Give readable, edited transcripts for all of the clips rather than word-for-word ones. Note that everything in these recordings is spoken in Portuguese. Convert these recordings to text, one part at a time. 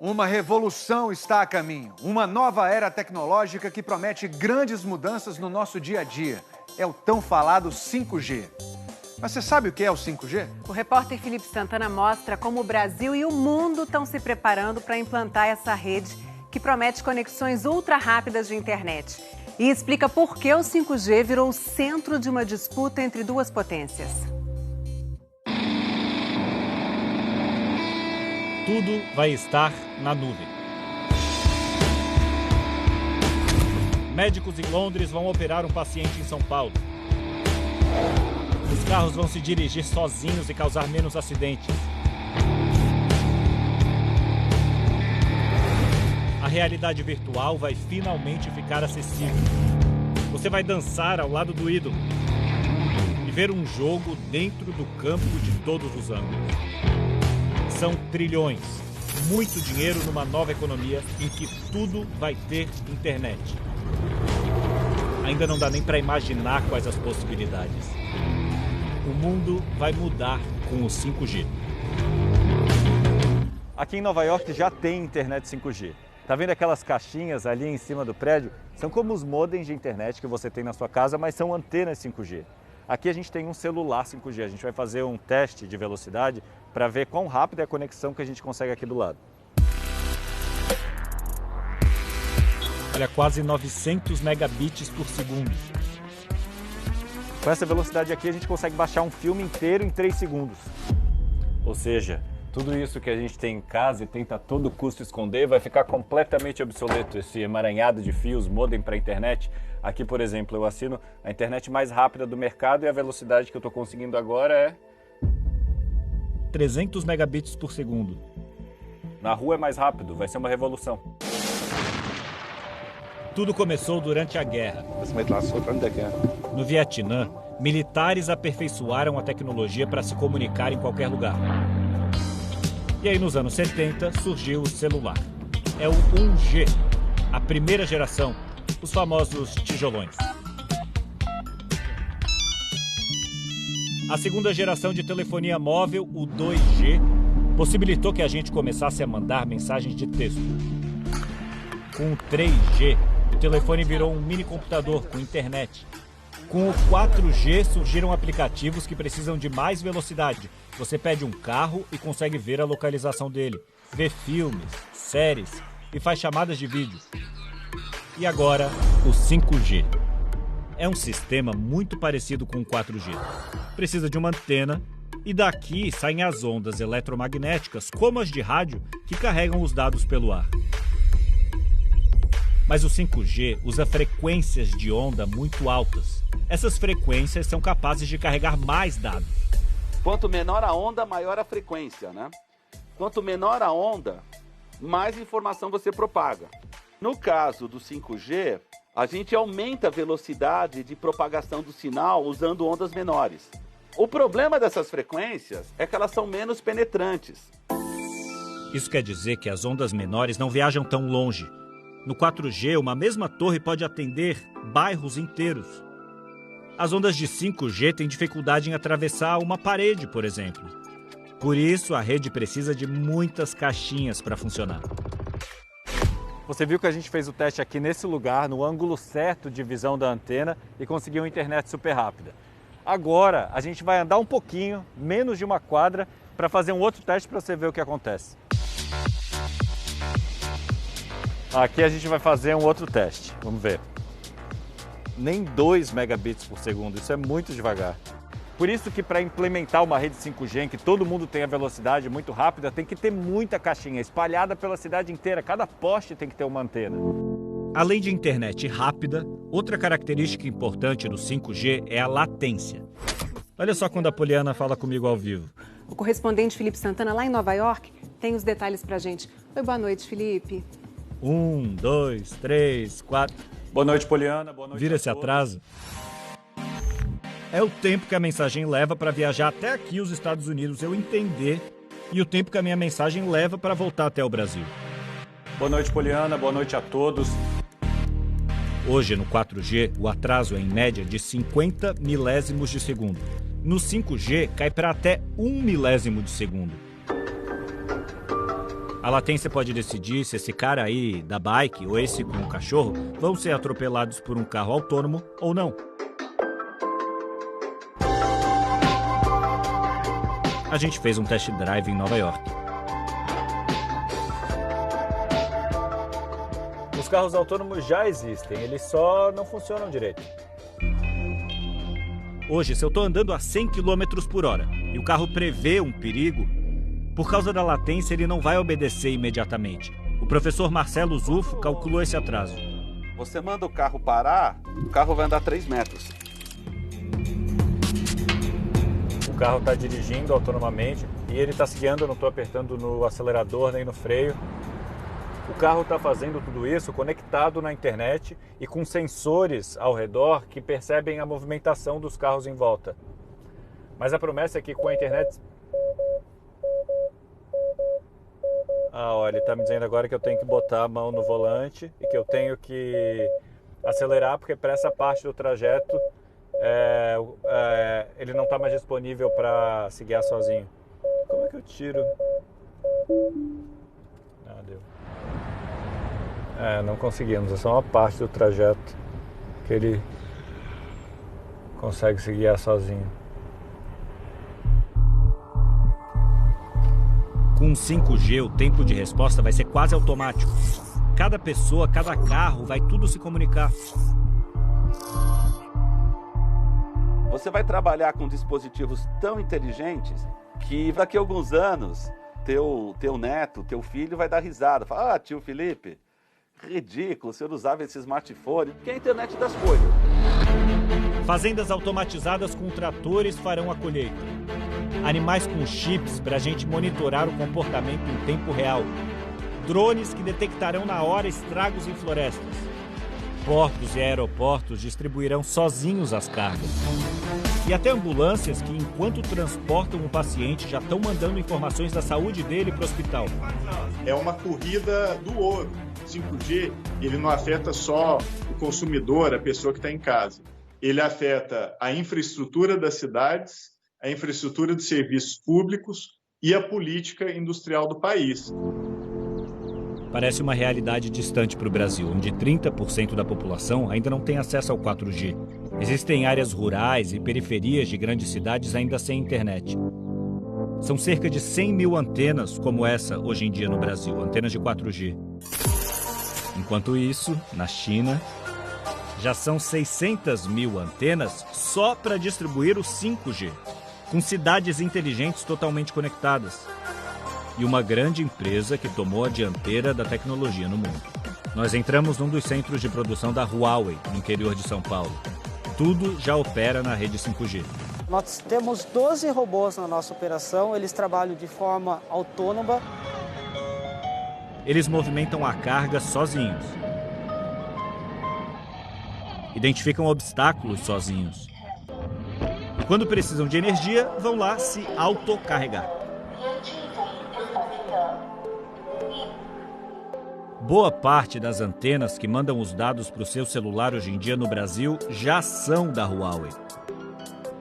Uma revolução está a caminho. Uma nova era tecnológica que promete grandes mudanças no nosso dia a dia. É o tão falado 5G. Mas você sabe o que é o 5G? O repórter Felipe Santana mostra como o Brasil e o mundo estão se preparando para implantar essa rede que promete conexões ultra rápidas de internet. E explica por que o 5G virou o centro de uma disputa entre duas potências. Tudo vai estar na nuvem. Médicos em Londres vão operar um paciente em São Paulo. Os carros vão se dirigir sozinhos e causar menos acidentes. A realidade virtual vai finalmente ficar acessível. Você vai dançar ao lado do ídolo e ver um jogo dentro do campo de todos os ângulos. São trilhões, muito dinheiro numa nova economia em que tudo vai ter internet. Ainda não dá nem para imaginar quais as possibilidades. O mundo vai mudar com o 5G. Aqui em Nova York já tem internet 5G. Tá vendo aquelas caixinhas ali em cima do prédio? São como os modems de internet que você tem na sua casa, mas são antenas 5G. Aqui a gente tem um celular 5G. A gente vai fazer um teste de velocidade para ver quão rápida é a conexão que a gente consegue aqui do lado. Olha, quase 900 megabits por segundo. Com essa velocidade aqui a gente consegue baixar um filme inteiro em 3 segundos. Ou seja, tudo isso que a gente tem em casa e tenta a todo custo esconder vai ficar completamente obsoleto. Esse emaranhado de fios, modem para a internet. Aqui, por exemplo, eu assino a internet mais rápida do mercado e a velocidade que eu estou conseguindo agora é 300 megabits por segundo. Na rua é mais rápido, vai ser uma revolução. Tudo começou durante a guerra. No Vietnã, militares aperfeiçoaram a tecnologia para se comunicar em qualquer lugar. E aí, nos anos 70, surgiu o celular. É o 1G, a primeira geração, os famosos tijolões. A segunda geração de telefonia móvel, o 2G, possibilitou que a gente começasse a mandar mensagens de texto. Com o 3G, o telefone virou um mini computador com internet. Com o 4G surgiram aplicativos que precisam de mais velocidade. Você pede um carro e consegue ver a localização dele, vê filmes, séries e faz chamadas de vídeo. E agora, o 5G. É um sistema muito parecido com o 4G. Precisa de uma antena e daqui saem as ondas eletromagnéticas, como as de rádio, que carregam os dados pelo ar. Mas o 5G usa frequências de onda muito altas. Essas frequências são capazes de carregar mais dados. Quanto menor a onda, maior a frequência, né? Quanto menor a onda, mais informação você propaga. No caso do 5G, a gente aumenta a velocidade de propagação do sinal usando ondas menores. O problema dessas frequências é que elas são menos penetrantes. Isso quer dizer que as ondas menores não viajam tão longe. No 4G, uma mesma torre pode atender bairros inteiros. As ondas de 5G têm dificuldade em atravessar uma parede, por exemplo. Por isso, a rede precisa de muitas caixinhas para funcionar. Você viu que a gente fez o teste aqui nesse lugar, no ângulo certo de visão da antena e conseguiu uma internet super rápida. Agora, a gente vai andar um pouquinho, menos de uma quadra, para fazer um outro teste para você ver o que acontece. Aqui a gente vai fazer um outro teste, vamos ver. Nem 2 megabits por segundo, isso é muito devagar. Por isso que para implementar uma rede 5G em que todo mundo tenha velocidade muito rápida, tem que ter muita caixinha espalhada pela cidade inteira. Cada poste tem que ter uma antena. Além de internet rápida, outra característica importante do 5G é a latência. Olha só quando a Poliana fala comigo ao vivo. O correspondente Felipe Santana, lá em Nova York, tem os detalhes pra gente. Oi, boa noite, Felipe. 1, 2, 3, 4... Boa noite, Poliana. Boa noite. Vira esse atraso. É o tempo que a mensagem leva para viajar até aqui os Estados Unidos, eu entender, e o tempo que a minha mensagem leva para voltar até o Brasil. Boa noite, Poliana. Boa noite a todos. Hoje, no 4G, o atraso é em média de 50 milésimos de segundo. No 5G, cai para até 1 milésimo de segundo. A latência pode decidir se esse cara aí da bike ou esse com o cachorro vão ser atropelados por um carro autônomo ou não. A gente fez um test drive em Nova York. Os carros autônomos já existem, eles só não funcionam direito. Hoje, se eu estou andando a 100 km por hora e o carro prevê um perigo, por causa da latência ele não vai obedecer imediatamente. O professor Marcelo Zufo calculou esse atraso. Você manda o carro parar, o carro vai andar 3 metros. O carro está dirigindo autonomamente e ele está se guiando, eu não estou apertando no acelerador nem no freio. O carro está fazendo tudo isso conectado na internet e com sensores ao redor que percebem a movimentação dos carros em volta. Mas a promessa é que com a internet... Olha, ele está me dizendo agora que eu tenho que botar a mão no volante e que eu tenho que acelerar, porque para essa parte do trajeto ele não está mais disponível para se guiar sozinho. Como é que eu tiro? Deu. Não conseguimos, é só uma parte do trajeto que ele consegue se guiar sozinho. Com 5G, o tempo de resposta vai ser quase automático. Cada pessoa, cada carro, vai tudo se comunicar. Você vai trabalhar com dispositivos tão inteligentes que daqui a alguns anos, teu neto, teu filho vai dar risada. Fala, tio Felipe, ridículo, o senhor usava esse smartphone, que é a internet das coisas. Fazendas automatizadas com tratores farão a colheita. Animais com chips para a gente monitorar o comportamento em tempo real. Drones que detectarão na hora estragos em florestas. Portos e aeroportos distribuirão sozinhos as cargas. E até ambulâncias que, enquanto transportam o paciente, já estão mandando informações da saúde dele para o hospital. É uma corrida do ouro. O 5G, ele não afeta só o consumidor, a pessoa que está em casa. Ele afeta a infraestrutura das cidades, a infraestrutura de serviços públicos e a política industrial do país. Parece uma realidade distante para o Brasil, onde 30% da população ainda não tem acesso ao 4G. Existem áreas rurais e periferias de grandes cidades ainda sem internet. São cerca de 100 mil antenas como essa hoje em dia no Brasil, antenas de 4G. Enquanto isso, na China, já são 600 mil antenas só para distribuir o 5G, com cidades inteligentes totalmente conectadas. E uma grande empresa que tomou a dianteira da tecnologia no mundo. Nós entramos num dos centros de produção da Huawei, no interior de São Paulo. Tudo já opera na rede 5G. Nós temos 12 robôs na nossa operação, eles trabalham de forma autônoma. Eles movimentam a carga sozinhos. Identificam obstáculos sozinhos. E quando precisam de energia, vão lá se autocarregar. Boa parte das antenas que mandam os dados para o seu celular hoje em dia no Brasil já são da Huawei.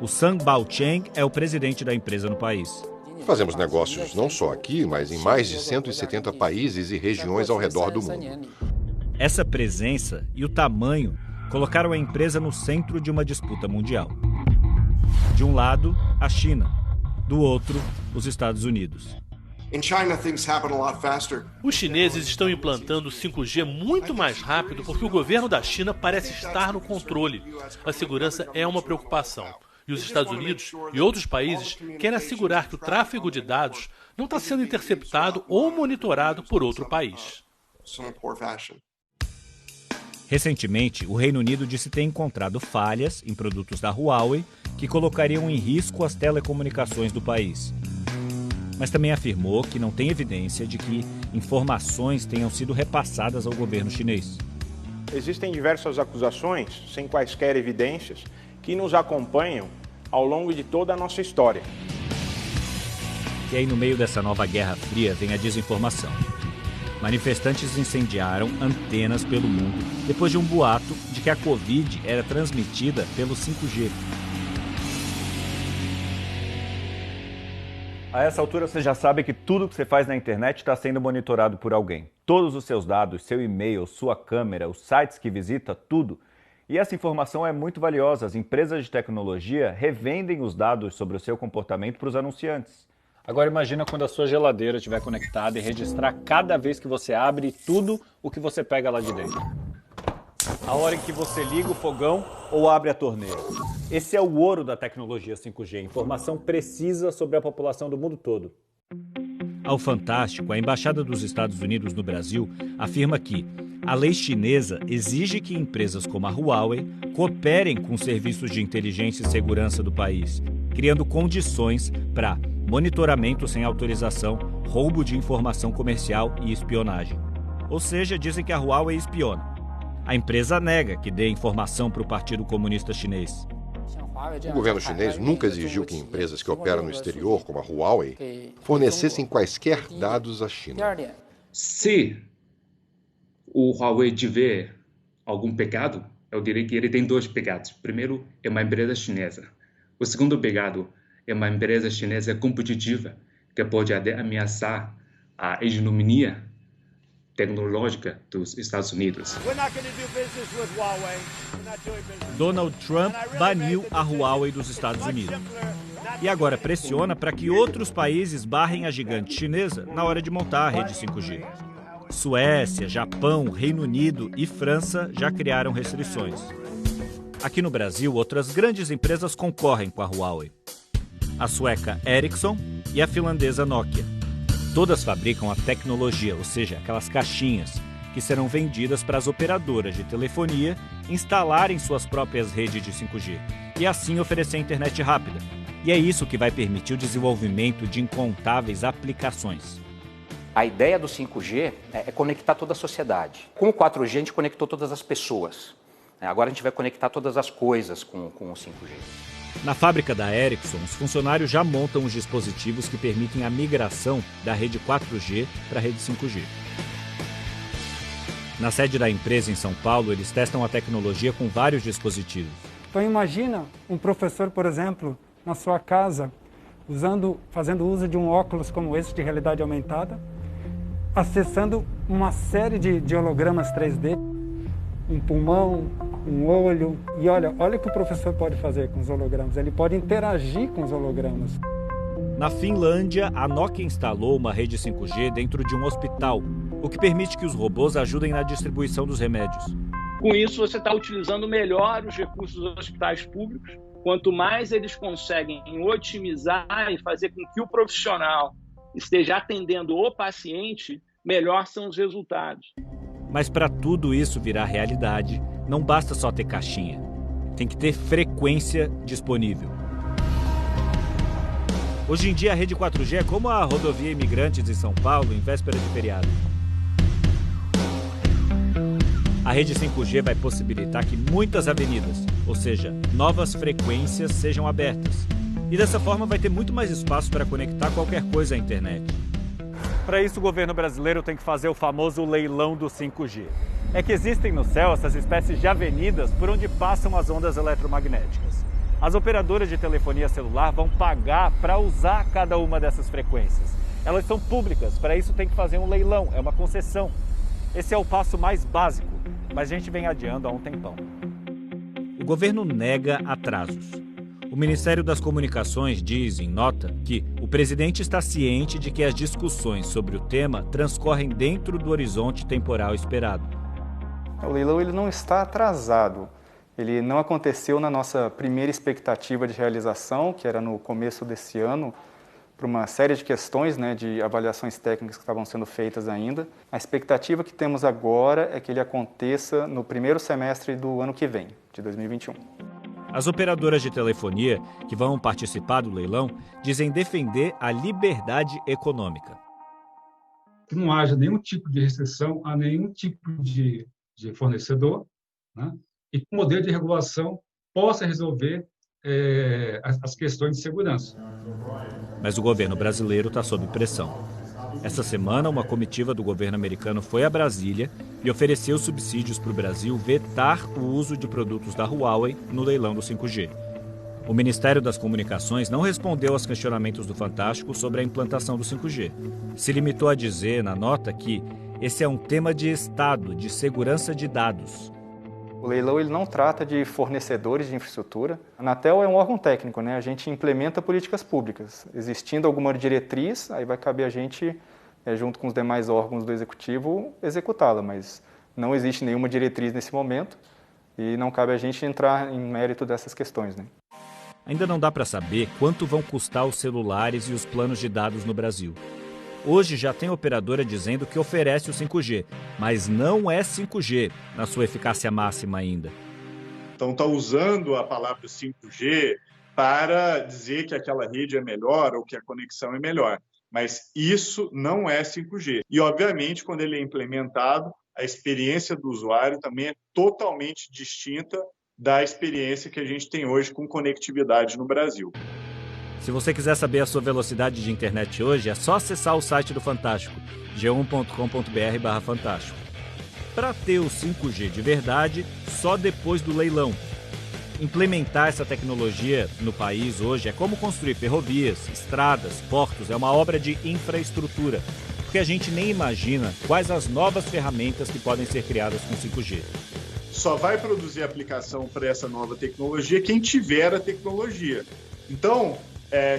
O Sang Baocheng é o presidente da empresa no país. Fazemos negócios não só aqui, mas em mais de 170 países e regiões ao redor do mundo. Essa presença e o tamanho colocaram a empresa no centro de uma disputa mundial. De um lado, a China. Do outro, os Estados Unidos. Os chineses estão implantando 5G muito mais rápido porque o governo da China parece estar no controle. A segurança é uma preocupação. E os Estados Unidos e outros países querem assegurar que o tráfego de dados não está sendo interceptado ou monitorado por outro país. Recentemente, o Reino Unido disse ter encontrado falhas em produtos da Huawei que colocariam em risco as telecomunicações do país. Mas também afirmou que não tem evidência de que informações tenham sido repassadas ao governo chinês. Existem diversas acusações, sem quaisquer evidências, que nos acompanham ao longo de toda a nossa história. E aí, no meio dessa nova Guerra Fria, vem a desinformação. Manifestantes incendiaram antenas pelo mundo depois de um boato de que a Covid era transmitida pelo 5G. A essa altura você já sabe que tudo que você faz na internet está sendo monitorado por alguém. Todos os seus dados, seu e-mail, sua câmera, os sites que visita, tudo. E essa informação é muito valiosa. As empresas de tecnologia revendem os dados sobre o seu comportamento para os anunciantes. Agora imagina quando a sua geladeira estiver conectada e registrar cada vez que você abre tudo o que você pega lá de dentro. A hora em que você liga o fogão ou abre a torneira. Esse é o ouro da tecnologia 5G, informação precisa sobre a população do mundo todo. Ao Fantástico, a Embaixada dos Estados Unidos no Brasil afirma que a lei chinesa exige que empresas como a Huawei cooperem com serviços de inteligência e segurança do país, criando condições para monitoramento sem autorização, roubo de informação comercial e espionagem. Ou seja, dizem que a Huawei espiona. A empresa nega que dê informação para o Partido Comunista Chinês. O governo chinês nunca exigiu que empresas que operam no exterior, como a Huawei, fornecessem quaisquer dados à China. Se o Huawei tiver algum pecado, eu diria que ele tem 2 pecados. Primeiro, é uma empresa chinesa. O segundo pecado é uma empresa chinesa competitiva que pode até ameaçar a hegemonia tecnológica dos Estados Unidos. Donald Trump baniu a Huawei dos Estados Unidos. E agora pressiona para que outros países barrem a gigante chinesa na hora de montar a rede 5G. Suécia, Japão, Reino Unido e França já criaram restrições. Aqui no Brasil, outras grandes empresas concorrem com a Huawei. A sueca Ericsson e a finlandesa Nokia. Todas fabricam a tecnologia, ou seja, aquelas caixinhas, que serão vendidas para as operadoras de telefonia instalarem suas próprias redes de 5G e assim oferecer internet rápida. E é isso que vai permitir o desenvolvimento de incontáveis aplicações. A ideia do 5G é conectar toda a sociedade. Com o 4G a gente conectou todas as pessoas. Agora a gente vai conectar todas as coisas com o 5G. Na fábrica da Ericsson, os funcionários já montam os dispositivos que permitem a migração da rede 4G para a rede 5G. Na sede da empresa em São Paulo, eles testam a tecnologia com vários dispositivos. Então imagina um professor, por exemplo, na sua casa, fazendo uso de um óculos como esse de realidade aumentada, acessando uma série de hologramas 3D, um pulmão, um olho. E olha o que o professor pode fazer com os hologramas. Ele pode interagir com os hologramas. Na Finlândia, a Nokia instalou uma rede 5G dentro de um hospital, o que permite que os robôs ajudem na distribuição dos remédios. Com isso, você está utilizando melhor os recursos dos hospitais públicos. Quanto mais eles conseguem otimizar e fazer com que o profissional esteja atendendo o paciente, melhor são os resultados. Mas para tudo isso virar realidade, não basta só ter caixinha. Tem que ter frequência disponível. Hoje em dia a rede 4G é como a rodovia Imigrantes em São Paulo em véspera de feriado. A rede 5G vai possibilitar que muitas avenidas, ou seja, novas frequências, sejam abertas. E dessa forma vai ter muito mais espaço para conectar qualquer coisa à internet. Para isso, o governo brasileiro tem que fazer o famoso leilão do 5G. É que existem no céu essas espécies de avenidas por onde passam as ondas eletromagnéticas. As operadoras de telefonia celular vão pagar para usar cada uma dessas frequências. Elas são públicas, para isso tem que fazer um leilão, é uma concessão. Esse é o passo mais básico, mas a gente vem adiando há um tempão. O governo nega atrasos. O Ministério das Comunicações diz, em nota, que o presidente está ciente de que as discussões sobre o tema transcorrem dentro do horizonte temporal esperado. O leilão ele não está atrasado. Ele não aconteceu na nossa primeira expectativa de realização, que era no começo desse ano, por uma série de questões, de avaliações técnicas que estavam sendo feitas ainda. A expectativa que temos agora é que ele aconteça no primeiro semestre do ano que vem, de 2021. As operadoras de telefonia que vão participar do leilão dizem defender a liberdade econômica. Que não haja nenhum tipo de restrição a nenhum tipo de fornecedor, e que o modelo de regulação possa resolver as questões de segurança. Mas o governo brasileiro está sob pressão. Essa semana, uma comitiva do governo americano foi a Brasília e ofereceu subsídios para o Brasil vetar o uso de produtos da Huawei no leilão do 5G. O Ministério das Comunicações não respondeu aos questionamentos do Fantástico sobre a implantação do 5G. Se limitou a dizer na nota que esse é um tema de Estado, de segurança de dados. O leilão ele não trata de fornecedores de infraestrutura. A Anatel é um órgão técnico, né? A gente implementa políticas públicas. Existindo alguma diretriz, aí vai caber a gente, junto com os demais órgãos do Executivo, executá-la, mas não existe nenhuma diretriz nesse momento e não cabe a gente entrar em mérito dessas questões, né? Ainda não dá para saber quanto vão custar os celulares e os planos de dados no Brasil. Hoje já tem operadora dizendo que oferece o 5G, mas não é 5G na sua eficácia máxima ainda. Então está usando a palavra 5G para dizer que aquela rede é melhor ou que a conexão é melhor. Mas isso não é 5G. E, obviamente, quando ele é implementado, a experiência do usuário também é totalmente distinta da experiência que a gente tem hoje com conectividade no Brasil. Se você quiser saber a sua velocidade de internet hoje, é só acessar o site do Fantástico, g1.com.br/fantástico. Para ter o 5G de verdade, só depois do leilão. Implementar essa tecnologia no país hoje é como construir ferrovias, estradas, portos, é uma obra de infraestrutura, porque a gente nem imagina quais as novas ferramentas que podem ser criadas com 5G. Só vai produzir aplicação para essa nova tecnologia quem tiver a tecnologia. Então,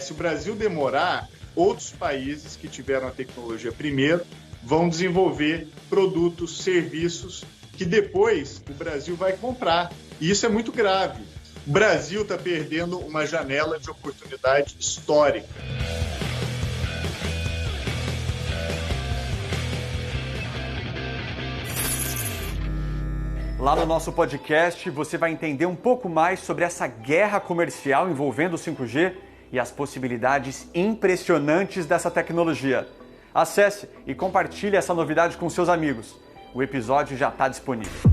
se o Brasil demorar, outros países que tiveram a tecnologia primeiro vão desenvolver produtos, serviços que depois o Brasil vai comprar. E isso é muito grave. O Brasil está perdendo uma janela de oportunidade histórica. Lá no nosso podcast, você vai entender um pouco mais sobre essa guerra comercial envolvendo o 5G e as possibilidades impressionantes dessa tecnologia. Acesse e compartilhe essa novidade com seus amigos. O episódio já está disponível.